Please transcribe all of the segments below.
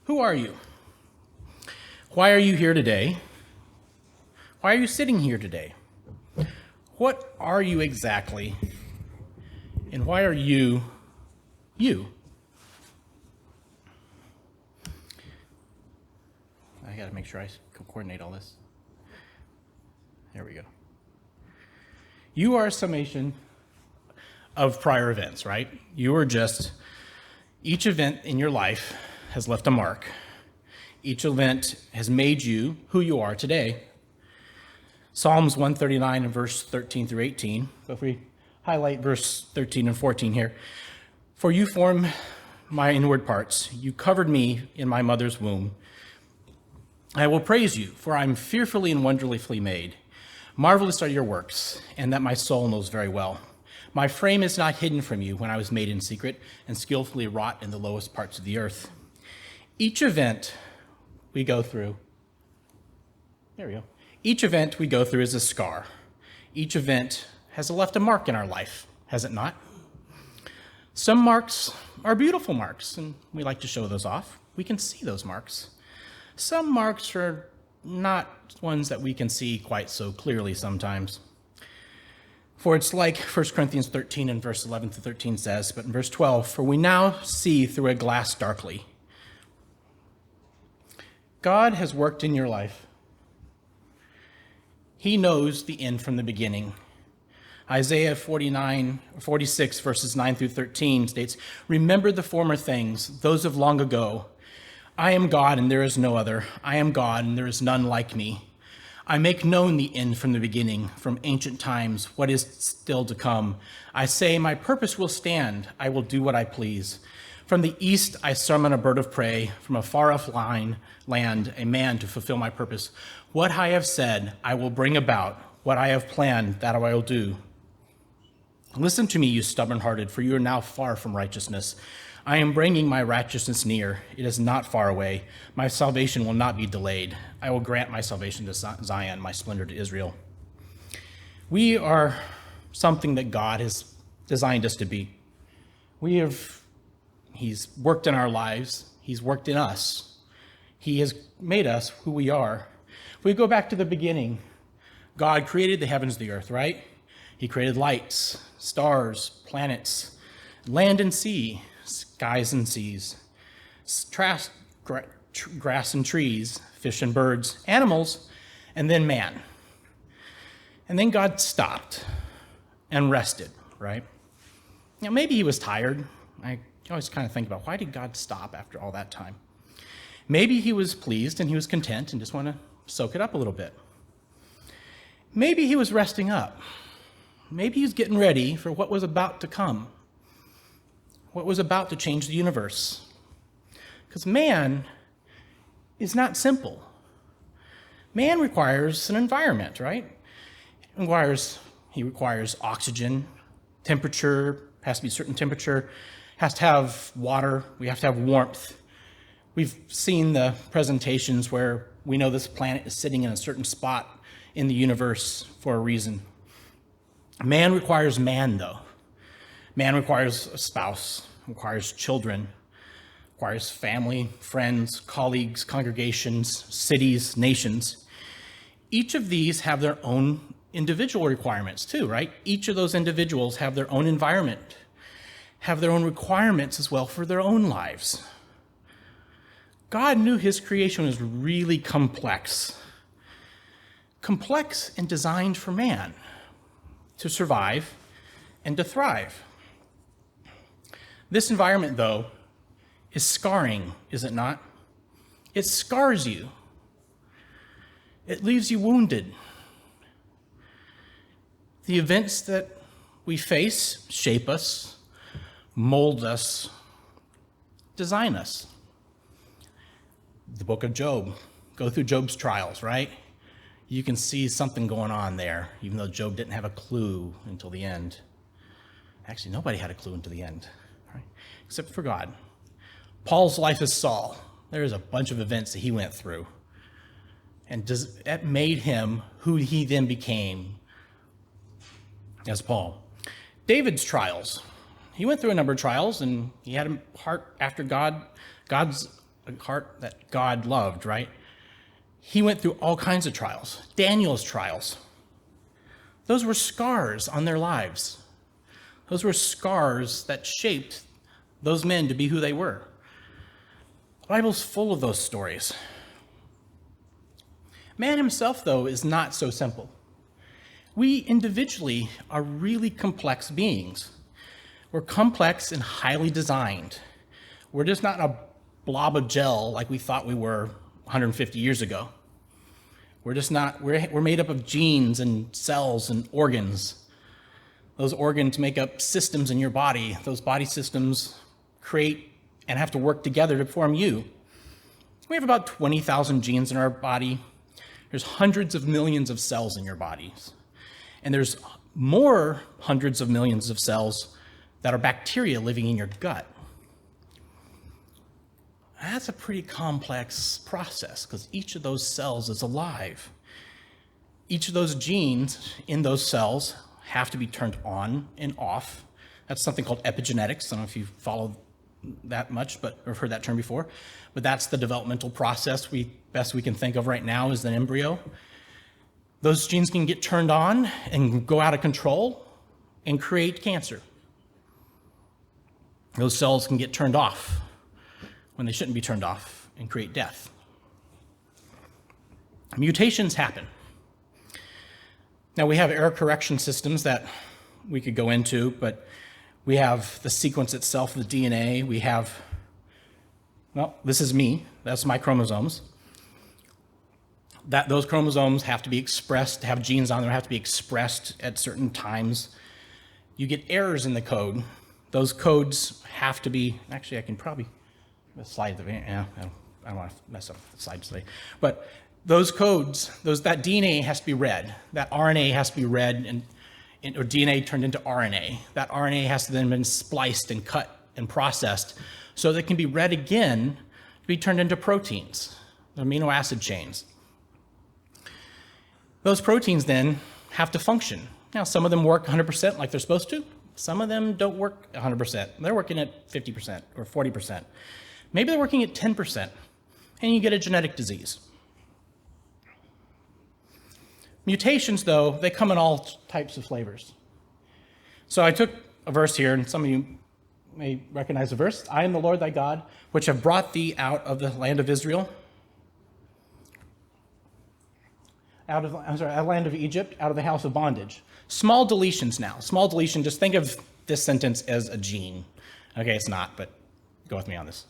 Who are you? Why are you here today? Why are you sitting here today? What are you exactly? And why are you, you? I gotta make sure I can coordinate all this. There we go. You are a summation of prior events, right? You are just, each event in your life has left a mark. Each event has made you who you are today. Psalms 139 and verse 13 through 18, but if we highlight verse 13 and 14 here. For you formed my inward parts. You covered me in my mother's womb. I will praise you, for I am fearfully and wonderfully made. Marvelous are your works, and that my soul knows very well. My frame is not hidden from you when I was made in secret and skillfully wrought in the lowest parts of the earth. Each event we go through, there we go. Each event we go through is a scar. Each event has left a mark in our life, has it not? Some marks are beautiful marks, and we like to show those off. We can see those marks. Some marks are not ones that we can see quite so clearly sometimes. For it's like 1 Corinthians 13 and verse 11 to 13 says, but in verse 12, for we now see through a glass darkly. God has worked in your life. He knows the end from the beginning. Isaiah 46 verses 9 through 13 states, remember the former things, those of long ago. I am God and there is no other. I am God and there is none like me. I make known the end from the beginning, from ancient times, what is still to come. I say, my purpose will stand. I will do what I please. From the east I summon a bird of prey, from a far-off land, a man to fulfill my purpose. What I have said, I will bring about. What I have planned, that I will do. Listen to me, you stubborn-hearted, for you are now far from righteousness. I am bringing my righteousness near. It is not far away. My salvation will not be delayed. I will grant my salvation to Zion, my splendor to Israel. We are something that God has designed us to be. He's worked in our lives. He's worked in us. He has made us who we are. If we go back to the beginning, God created the heavens, the earth, right? He created lights, stars, planets, land and sea, skies and seas, grass and trees, fish and birds, animals, and then man. And then God stopped and rested, right? Now, maybe he was tired. I always kind of think about, why did God stop after all that time? Maybe he was pleased and he was content and just want to soak it up a little bit. Maybe he was resting up. Maybe he was getting ready for what was about to come, what was about to change the universe. Because man is not simple. Man requires an environment, right? He requires oxygen, temperature, has to be a certain temperature, has to have water, we have to have warmth. We've seen the presentations where we know this planet is sitting in a certain spot in the universe for a reason. Man requires man, though. Man requires a spouse, requires children, requires family, friends, colleagues, congregations, cities, nations. Each of these have their own individual requirements too, right? Each of those individuals have their own environment, have their own requirements as well for their own lives. God knew his creation was really complex and designed for man to survive and to thrive. This environment, though, is scarring, is it not? It scars you. It leaves you wounded. The events that we face shape us, mold us, design us. The book of Job, go through Job's trials, right? You can see something going on there, even though Job didn't have a clue until the end. Actually, nobody had a clue until the end, right? Except for God. Paul's life as Saul, there's a bunch of events that he went through. And that made him who he then became as Paul. David's trials. He went through a number of trials, and he had a heart after God's a heart that God loved, right? He went through all kinds of trials. Daniel's trials. Those were scars on their lives. Those were scars that shaped those men to be who they were. The Bible's full of those stories. Man himself, though, is not so simple. We individually are really complex beings. We're complex and highly designed. We're just not a blob of gel like we thought we were 150 years ago. We're made up of genes and cells and organs. Those organs make up systems in your body. Those body systems create and have to work together to form you. We have about 20,000 genes in our body. There's hundreds of millions of cells in your bodies. And there's more hundreds of millions of cells that are bacteria living in your gut. That's a pretty complex process because each of those cells is alive. Each of those genes in those cells have to be turned on and off. That's something called epigenetics. I don't know if you've followed that much, but or heard that term before. But that's the developmental process best we can think of right now is an embryo. Those genes can get turned on and go out of control and create cancer. Those cells can get turned off when they shouldn't be turned off and create death. Mutations happen. Now, we have error correction systems that we could go into, but we have the sequence itself, the DNA. We have, well, this is me. That's my chromosomes. Those chromosomes have to be expressed, have genes on them, have to be expressed at certain times. You get errors in the code. Those codes have to be, actually, I can probably, the slide, I don't want to mess up the slides today. But those codes, that DNA has to be read. That RNA has to be read, or DNA turned into RNA. That RNA has to then been spliced and cut and processed so that it can be read again to be turned into proteins, the amino acid chains. Those proteins then have to function. Now, some of them work 100% like they're supposed to. Some of them don't work 100%. They're working at 50% or 40%. Maybe they're working at 10%, and you get a genetic disease. Mutations, though, they come in all types of flavors. So I took a verse here, and some of you may recognize the verse. I am the Lord thy God, which have brought thee out of the land of Israel, out of the land of Egypt, out of the house of bondage. Small deletions now. Small deletion, just think of this sentence as a gene. Okay, it's not, but go with me on this.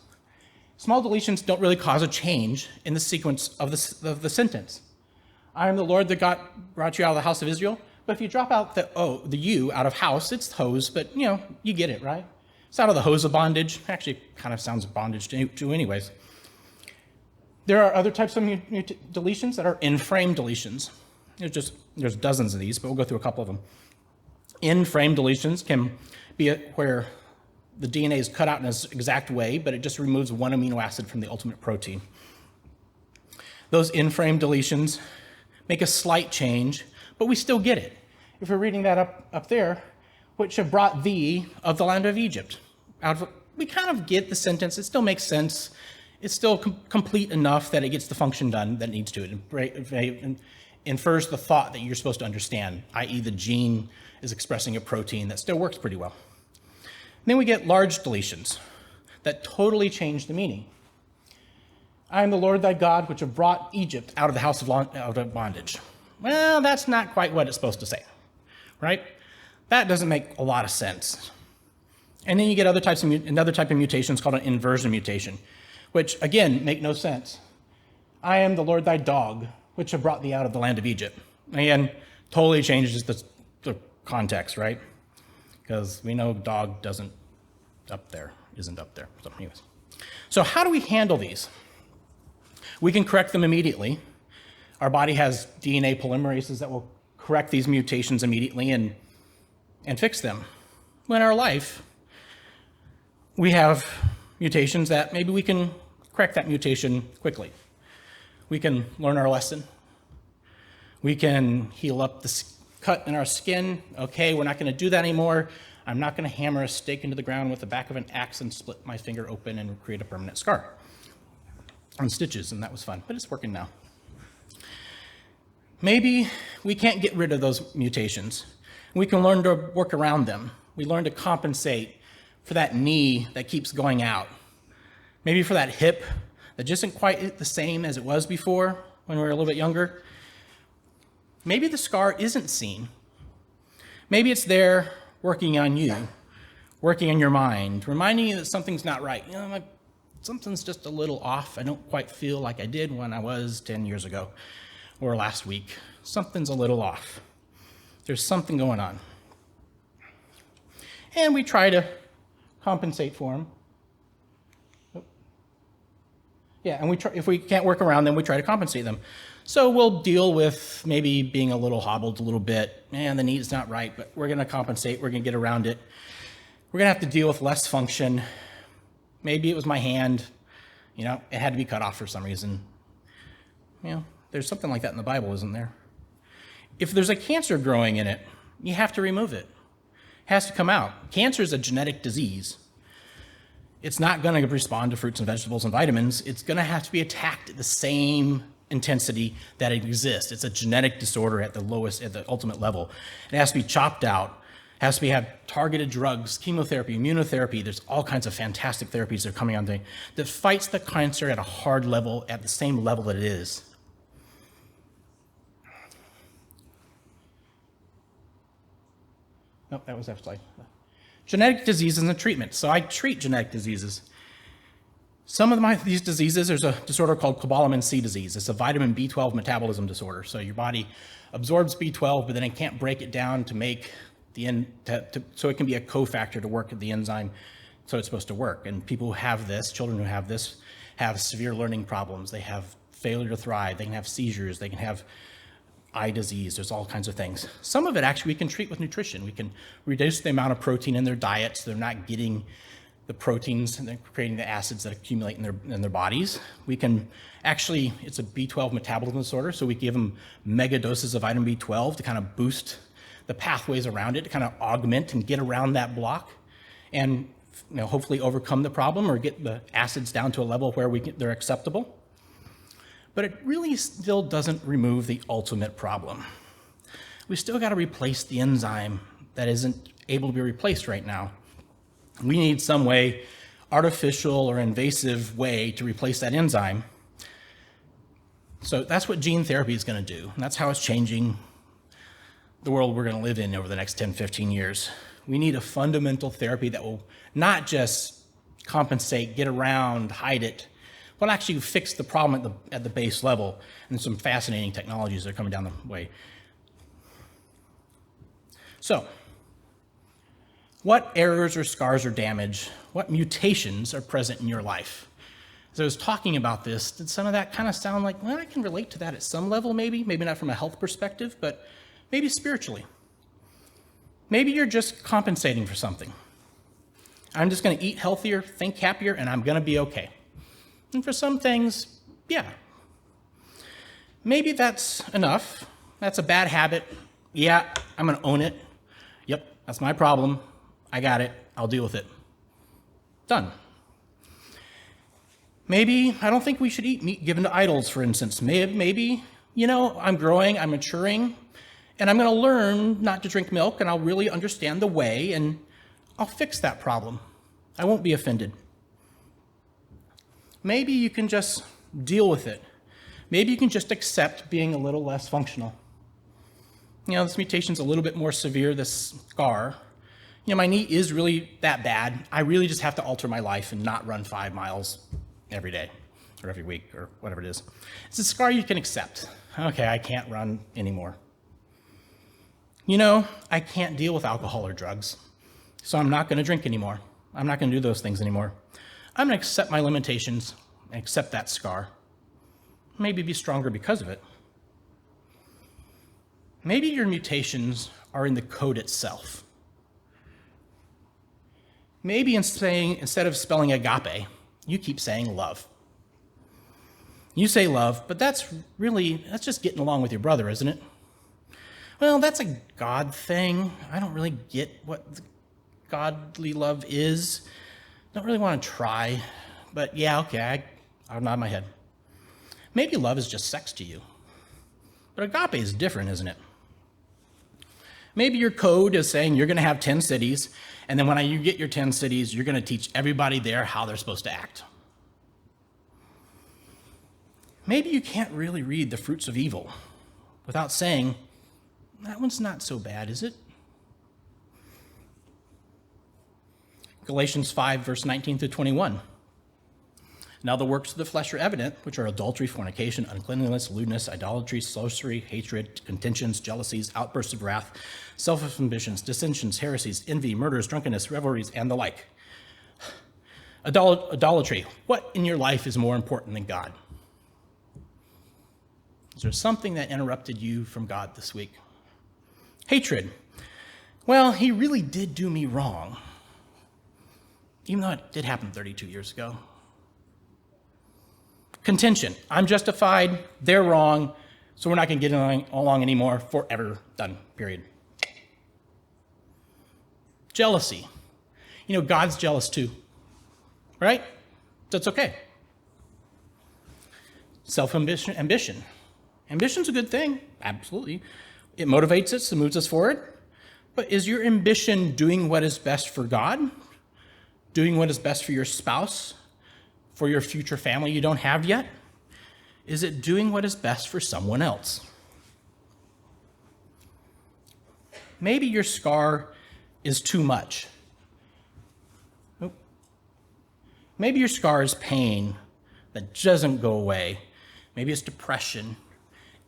Small deletions don't really cause a change in the sequence of the sentence. I am the Lord that brought you out of the house of Israel. But if you drop out the you out of house, it's hose, but you get it, right? It's out of the hose of bondage. Actually, kind of sounds bondage to anyways. There are other types of deletions that are in-frame deletions. There's dozens of these, but we'll go through a couple of them. In-frame deletions can be where the DNA is cut out in an exact way, but it just removes one amino acid from the ultimate protein. Those in-frame deletions make a slight change, but we still get it. If we're reading that up there, which have brought thee of the land of Egypt. We kind of get the sentence. It still makes sense. It's still complete enough that it gets the function done that it needs to. It infers the thought that you're supposed to understand, i.e. the gene is expressing a protein that still works pretty well. And then we get large deletions that totally change the meaning. I am the Lord thy God, which have brought Egypt out of the house of bondage. Well, that's not quite what it's supposed to say, right? That doesn't make a lot of sense. And then you get another type of mutations called an inversion mutation, which, again, make no sense. I am the Lord thy dog, which have brought thee out of the land of Egypt. Again, totally changes the context, right? Because we know dog isn't up there. So anyways. So how do we handle these? We can correct them immediately. Our body has DNA polymerases that will correct these mutations immediately and fix them. Well, in our life, we have mutations that maybe we can correct that mutation quickly. We can learn our lesson. We can heal up the cut in our skin. Okay, we're not going to do that anymore. I'm not going to hammer a stake into the ground with the back of an axe and split my finger open and create a permanent scar. on stitches, and that was fun, but it's working now. Maybe we can't get rid of those mutations. We can learn to work around them. We learn to compensate for that knee that keeps going out. Maybe for that hip that just isn't quite the same as it was before when we were a little bit younger. Maybe the scar isn't seen. Maybe it's there working on you, working on your mind, reminding you that something's not right. You know, something's just a little off. I don't quite feel like I did when I was 10 years ago or last week. Something's a little off. There's something going on. And we try to compensate for them. Yeah, and if we can't work around them, we try to compensate them. So we'll deal with maybe being a little hobbled a little bit. Man, the knee's not right, but we're going to compensate. We're going to get around it. We're going to have to deal with less function. Maybe it was my hand. You know, it had to be cut off for some reason. You know, there's something like that in the Bible, isn't there? If there's a cancer growing in it, you have to remove it. It has to come out. Cancer is a genetic disease. It's not going to respond to fruits and vegetables and vitamins. It's going to have to be attacked at the same intensity that it exists. It's a genetic disorder at the ultimate level. It has to be chopped out. It has to have targeted drugs, chemotherapy, immunotherapy. There's all kinds of fantastic therapies that are coming on that fights the cancer at a hard level, at the same level that it is. Nope, that was that slide. Genetic diseases and treatment. So I treat genetic diseases. Some of these diseases, there's a disorder called cobalamin C disease. It's a vitamin B12 metabolism disorder. So your body absorbs B12, but then it can't break it down to make so it can be a cofactor to work at the enzyme so it's supposed to work. And people who have this, children who have this, have severe learning problems. They have failure to thrive. They can have seizures. They can have eye disease. There's all kinds of things. Some of it actually we can treat with nutrition. We can reduce the amount of protein in their diet so they're not getting the proteins and they're creating the acids that accumulate in their bodies. We can actually, it's a B12 metabolism disorder, so we give them mega doses of vitamin B12 to kind of boost the pathways around it, to kind of augment and get around that block and hopefully overcome the problem or get the acids down to a level where they're acceptable. But it really still doesn't remove the ultimate problem. We still got to replace the enzyme that isn't able to be replaced right now. We need some way, artificial or invasive way, to replace that enzyme. So that's what gene therapy is going to do. And that's how it's changing the world we're going to live in over the next 10, 15 years. We need a fundamental therapy that will not just compensate, get around, hide it, but actually fix the problem at the base level. And some fascinating technologies that are coming down the way. So, what errors or scars or damage, what mutations are present in your life? As I was talking about this, did some of that kind of sound like, well, I can relate to that at some level maybe not from a health perspective, but maybe spiritually. Maybe you're just compensating for something. I'm just going to eat healthier, think happier, and I'm going to be okay. And for some things, yeah. Maybe that's enough. That's a bad habit. Yeah, I'm going to own it. Yep, that's my problem. I got it. I'll deal with it. Done. Maybe I don't think we should eat meat given to idols, for instance. Maybe, I'm growing, I'm maturing, and I'm going to learn not to drink milk, and I'll really understand the way, and I'll fix that problem. I won't be offended. Maybe you can just deal with it. Maybe you can just accept being a little less functional. This mutation's a little bit more severe, this scar. My knee is really that bad. I really just have to alter my life and not run 5 miles every day or every week or whatever it is. It's a scar you can accept. Okay, I can't run anymore. I can't deal with alcohol or drugs, so I'm not going to drink anymore. I'm not going to do those things anymore. I'm going to accept my limitations and accept that scar. Maybe be stronger because of it. Maybe your mutations are in the code itself. Maybe instead of spelling agape, you keep saying love. You say love, but that's just getting along with your brother, isn't it? Well, that's a God thing. I don't really get what godly love is. Don't really want to try, but yeah, okay, I'll nod my head. Maybe love is just sex to you. But agape is different, isn't it? Maybe your code is saying you're going to have 10 cities, and then when you get your 10 cities, you're going to teach everybody there how they're supposed to act. Maybe you can't really read the fruits of evil without saying, that one's not so bad, is it? Galatians 5, verse 19 through 21. Now the works of the flesh are evident, which are adultery, fornication, uncleanness, lewdness, idolatry, sorcery, hatred, contentions, jealousies, outbursts of wrath, selfish ambitions, dissensions, heresies, envy, murders, drunkenness, revelries, and the like. Idolatry. What in your life is more important than God? Is there something that interrupted you from God this week? Hatred. Well, he really did do me wrong, even though it did happen 32 years ago. Contention. I'm justified, they're wrong, so we're not going to get along anymore, forever, done, period. Jealousy. God's jealous too, right? That's okay. Self-ambition. Ambition's a good thing, absolutely. It motivates us, it moves us forward. But is your ambition doing what is best for God? Doing what is best for your spouse? For your future family you don't have yet? Is it doing what is best for someone else? Maybe your scar is too much. Maybe your scar is pain that doesn't go away. Maybe it's depression,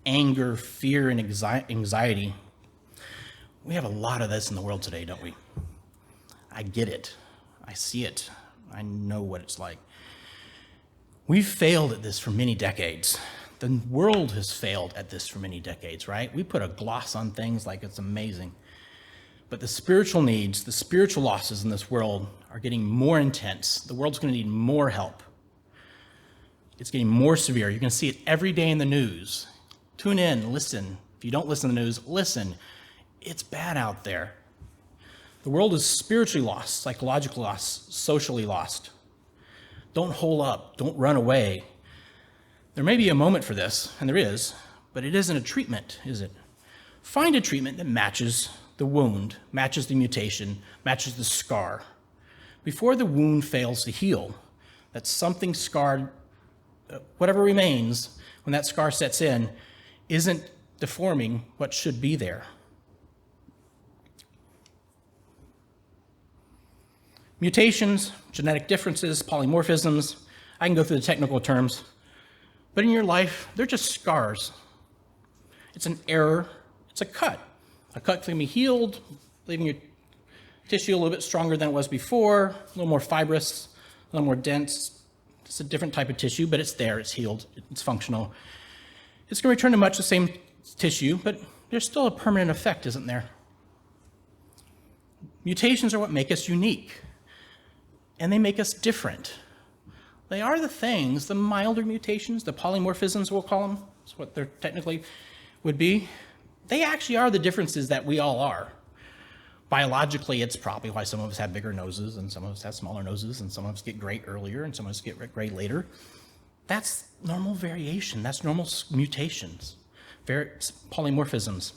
anger, fear, and anxiety. We have a lot of this in the world today, don't we? I get it. I see it. I know what it's like. We've failed at this for many decades. The world has failed at this for many decades, right? We put a gloss on things like it's amazing. But the spiritual needs, the spiritual losses in this world are getting more intense. The world's going to need more help. It's getting more severe. You're going to see it every day in the news. Tune in, listen. If you don't listen to the news, listen. It's bad out there. The world is spiritually lost, psychologically lost, socially lost. Don't hole up. Don't run away. There may be a moment for this, and there is, but it isn't a treatment, is it? Find a treatment that matches the wound, matches the mutation, matches the scar. Before the wound fails to heal, that something scarred, whatever remains, when that scar sets in, isn't deforming what should be there. Mutations, genetic differences, polymorphisms, I can go through the technical terms, but in your life, they're just scars. It's an error, it's a cut. A cut can be healed, leaving your tissue a little bit stronger than it was before, a little more fibrous, a little more dense. It's a different type of tissue, but it's there, it's healed, it's functional. It's going to return to much the same tissue, but there's still a permanent effect, isn't there? Mutations are what make us unique, and they make us different. They are the things, the milder mutations, the polymorphisms we'll call them, that's what they're technically would be. They actually are the differences that we all are. Biologically, it's probably why some of us have bigger noses and some of us have smaller noses and some of us get gray earlier and some of us get gray later. That's normal variation. That's normal mutations, polymorphisms.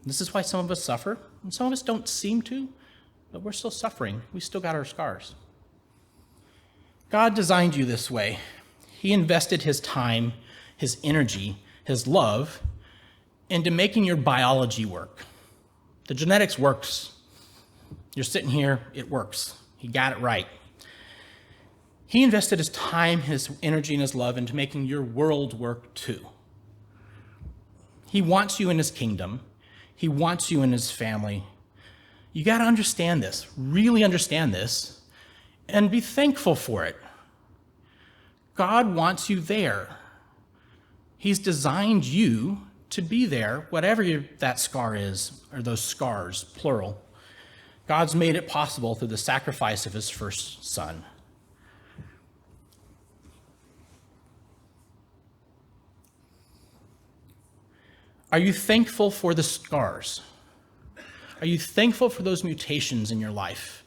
This is why some of us suffer and some of us don't seem to, but we're still suffering. We still got our scars. God designed you this way. He invested his time, his energy, his love into making your biology work. The genetics works. You're sitting here, it works. He got it right. He invested his time, his energy, and his love into making your world work too. He wants you in his kingdom. He wants you in his family. You got to understand this, really understand this, and be thankful for it. God wants you there. He's designed you to be there, whatever that scar is, or those scars, plural. God's made it possible through the sacrifice of his first son. Are you thankful for the scars? Are you thankful for those mutations in your life?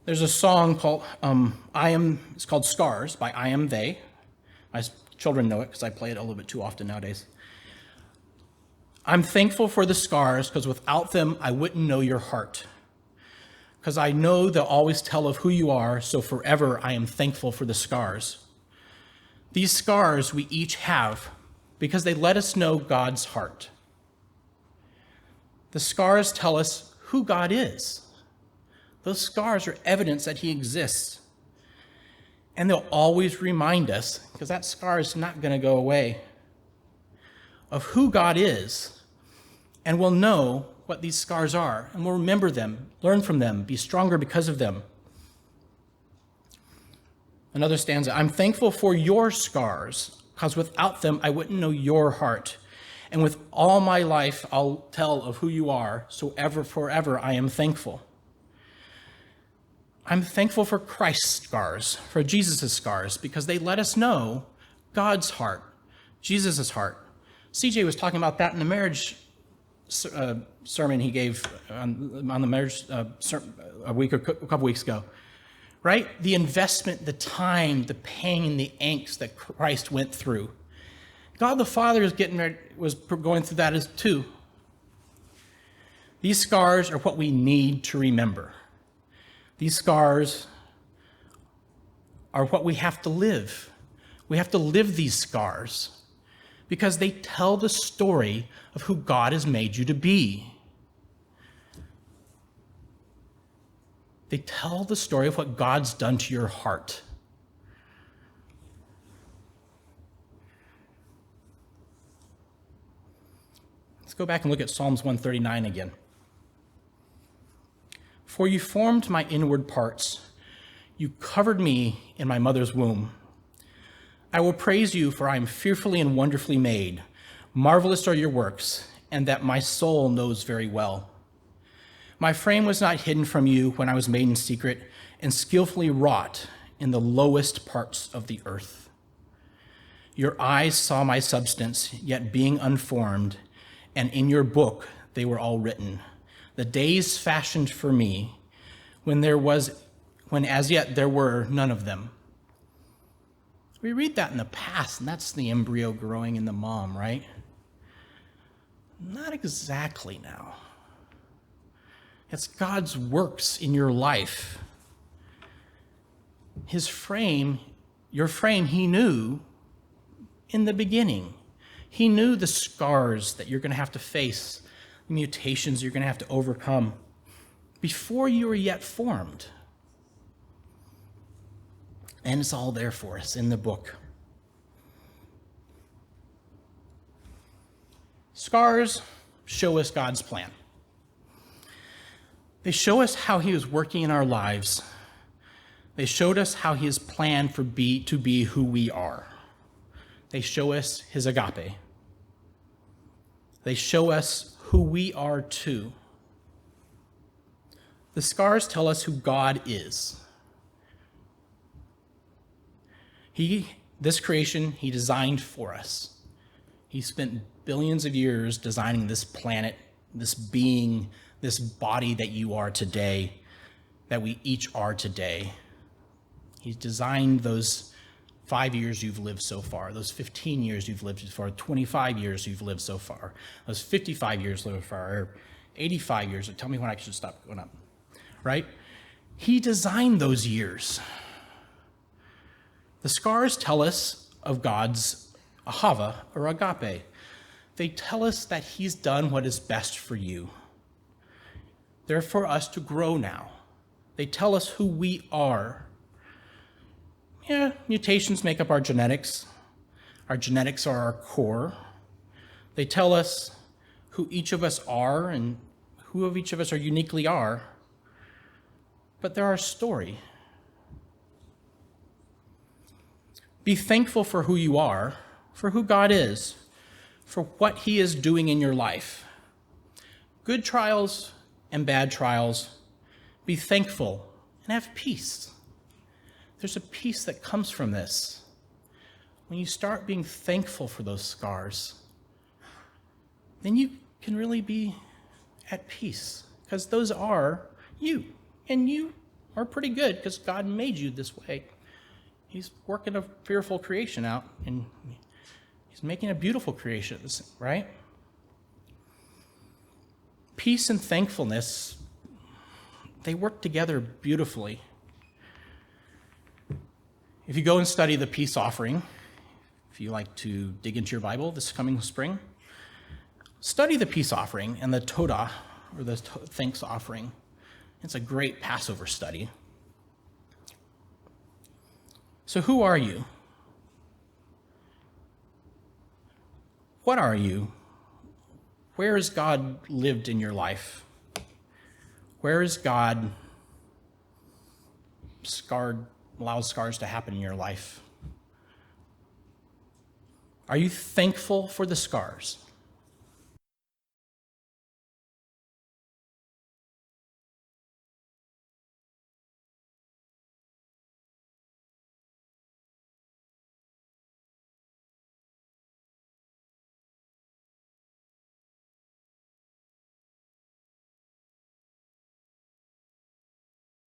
There's a song called it's called Scars by I Am They. My children know it because I play it a little bit too often nowadays. I'm thankful for the scars because without them, I wouldn't know your heart. Because I know they'll always tell of who you are, so forever I am thankful for the scars. These scars we each have because they let us know God's heart. The scars tell us who God is. Those scars are evidence that he exists. And they'll always remind us, because that scar is not going to go away, of who God is. And we'll know what these scars are, and we'll remember them, learn from them, be stronger because of them. Another stanza, I'm thankful for your scars, because without them, I wouldn't know your heart. And with all my life, I'll tell of who you are, so ever, forever, I am thankful. I'm thankful for Christ's scars, for Jesus' scars, because they let us know God's heart, Jesus' heart. CJ was talking about that in the marriage sermon he gave on the marriage a couple weeks ago, right? The investment, the time, the pain, the angst that Christ went through. God the Father was going through that as too. These scars are what we need to remember. These scars are what we have to live. We have to live these scars because they tell the story of who God has made you to be. They tell the story of what God's done to your heart. Let's go back and look at Psalms 139 again. For you formed my inward parts. You covered me in my mother's womb. I will praise you, for I am fearfully and wonderfully made. Marvelous are your works, and that my soul knows very well. My frame was not hidden from you when I was made in secret and skillfully wrought in the lowest parts of the earth. Your eyes saw my substance, yet being unformed, and in your book they were all written. The days fashioned for me, when as yet there were none of them. We read that in the past, and that's the embryo growing in the mom, right? Not exactly now. It's God's works in your life. His frame, your frame, he knew in the beginning. He knew the scars that you're going to have to face, the mutations you're going to have to overcome before you were yet formed. And it's all there for us in the book. Scars show us God's plan. They show us how he was working in our lives. They showed us how he has planned to be who we are. They show us his agape. They show us who we are too. The scars tell us who God is. This creation, he designed for us. He spent billions of years designing this planet, this being, this body that you are today, that we each are today. He's designed those 5 years you've lived so far, those 15 years you've lived so far, 25 years you've lived so far, those 55 years so far, or 85 years, or tell me when I should stop going up, right? He designed those years. The scars tell us of God's ahava, or agape. They tell us that he's done what is best for you. They're for us to grow now. They tell us who we are. Yeah, mutations make up our genetics. Our genetics are our core. They tell us who each of us are and who of each of us are uniquely are. But they're our story. Be thankful for who you are, for who God is, for what he is doing in your life. Good trials and bad trials, be thankful and have peace. There's a peace that comes from this. When you start being thankful for those scars, then you can really be at peace, because those are you, and you or pretty good because God made you this way. He's working a fearful creation out, and he's making a beautiful creation, right? Peace and thankfulness, they work together beautifully. If you go and study the peace offering, if you like to dig into your Bible this coming spring, study the peace offering and the Todah, or the thanks offering. It's a great Passover study. So who are you? What are you? Where has God lived in your life? Where has God allowed scars to happen in your life? Are you thankful for the scars?